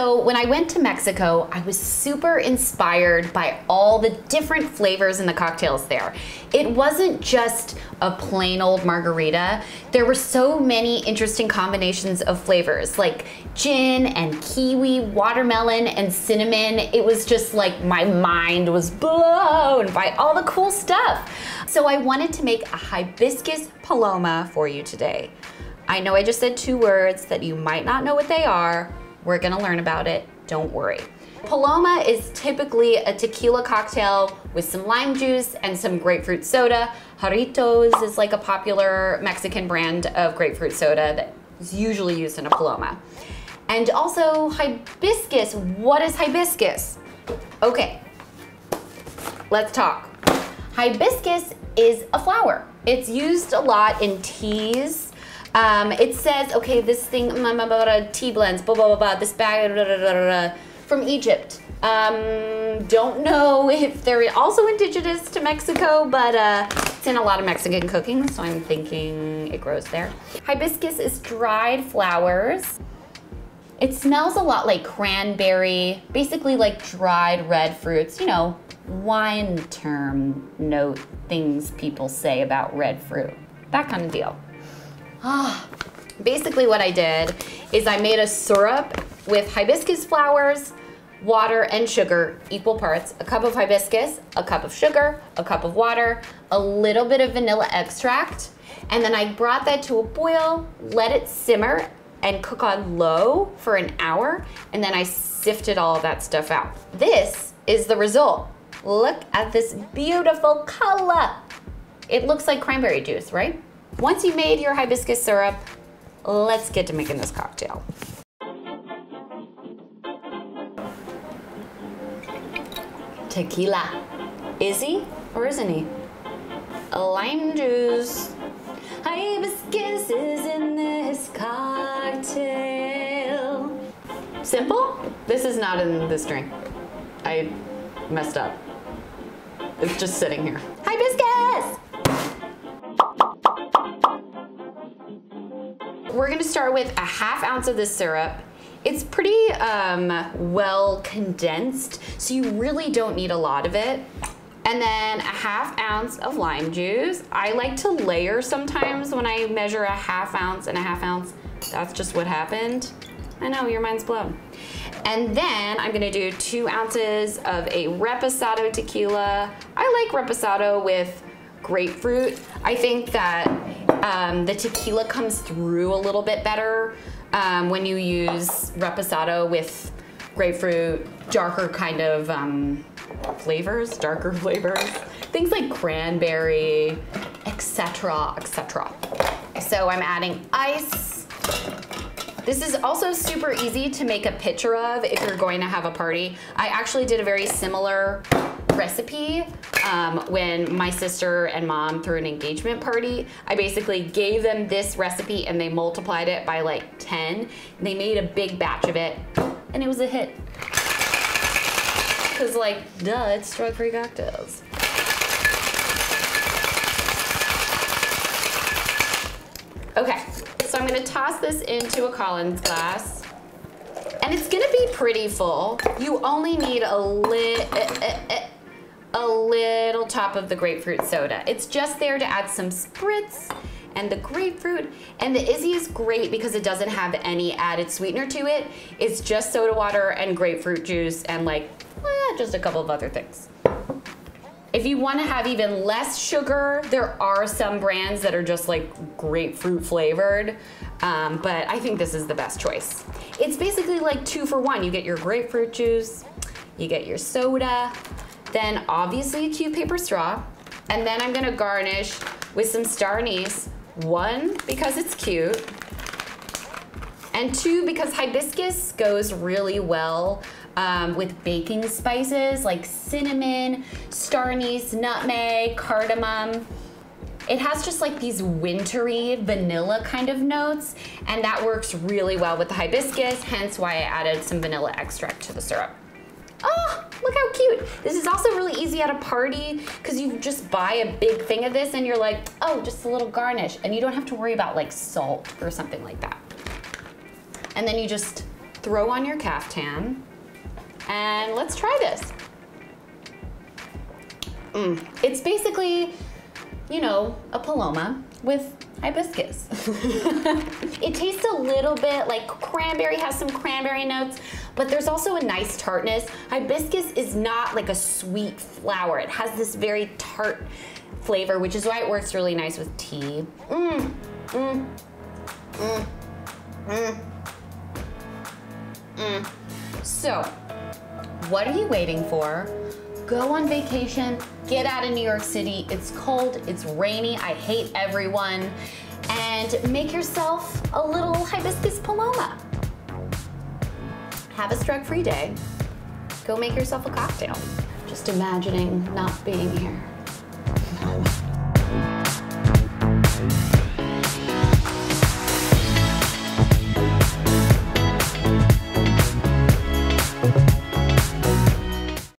So when I went to Mexico, I was super inspired by all the different flavors in the cocktails there. It wasn't just a plain old margarita. There were so many interesting combinations of flavors, like gin and kiwi, watermelon and cinnamon. It was just like my mind was blown by all the cool stuff. So I wanted to make a Hibiscus Paloma for you today. I know I just said 2 words that you might not know what they are. We're gonna learn about it, don't worry. Paloma is typically a tequila cocktail with some lime juice and some grapefruit soda. Jarritos is like a popular Mexican brand of grapefruit soda that is usually used in a Paloma. And also hibiscus. What is hibiscus? Okay, let's talk. Hibiscus is a flower. It's used a lot in teas. It says, okay, this thing, tea blends, blah, blah, blah, blah, this bag, blah, blah, blah, blah, from Egypt. Don't know if they're also indigenous to Mexico, but it's in a lot of Mexican cooking, so I'm thinking it grows there. Hibiscus is dried flowers. It smells a lot like cranberry, basically like dried red fruits, you know, wine term note things people say about red fruit, that kind of deal. Basically what I did is I made a syrup with hibiscus flowers, water, and sugar, equal parts. A cup of hibiscus, a cup of sugar, a cup of water, a little bit of vanilla extract, and then I brought that to a boil, let it simmer, and cook on low for an hour, and then I sifted all of that stuff out. This is the result. Look at this beautiful color. It looks like cranberry juice, right? Once you made your hibiscus syrup, let's get to making this cocktail. Tequila. Is he or isn't he? Lime juice. Hibiscus is in this cocktail. Simple? This is not in this drink. I messed up. It's just sitting here. Hibiscus! We're gonna start with a ½ ounce of this syrup. It's pretty well condensed, so you really don't need a lot of it. And then a ½ ounce of lime juice. I like to layer sometimes when I measure a ½ ounce and a ½ ounce. That's just what happened. I know, your mind's blown. And then I'm gonna do 2 ounces of a reposado tequila. I like reposado with grapefruit. I think that the tequila comes through a little bit better when you use reposado with grapefruit, darker kind of flavors, darker flavors. Things like cranberry, etc., etc. So I'm adding ice. This is also super easy to make a picture of if you're going to have a party. I actually did a very similar recipe when my sister and mom threw an engagement party. I basically gave them this recipe and they multiplied it by like 10. And they made a big batch of it and it was a hit. Cause like, duh, it's Strug-Free cocktails. Okay, so I'm gonna toss this into a Collins glass. And it's gonna be pretty full. You only need a little top of the grapefruit soda. It's just there to add some spritz and the grapefruit. And the Izzy is great because it doesn't have any added sweetener to it. It's just soda water and grapefruit juice and like, just a couple of other things. If you want to have even less sugar, there are some brands that are just like grapefruit flavored, but I think this is the best choice. It's basically like 2 for 1. You get your grapefruit juice, you get your soda, then obviously a cute paper straw, and then I'm gonna garnish with some star anise. 1, because it's cute, and 2, because hibiscus goes really well with baking spices like cinnamon, star anise, nutmeg, cardamom. It has just like these wintry vanilla kind of notes, and that works really well with the hibiscus, hence why I added some vanilla extract to the syrup. Oh, look how cute. This is also really easy at a party because you just buy a big thing of this and you're like, oh, just a little garnish, and you don't have to worry about like salt or something like that. And then you just throw on your caftan, and let's try this. It's basically, you know, a Paloma with hibiscus. It tastes a little bit like cranberry, has some cranberry notes, but there's also a nice tartness. Hibiscus is not like a sweet flower. It has this very tart flavor, which is why it works really nice with tea. So, what are you waiting for? Go on vacation, get out of New York City. It's cold, it's rainy, I hate everyone, and make yourself a little Hibiscus Paloma. Have a Strug-Free day. Go make yourself a cocktail. Just imagining not being here.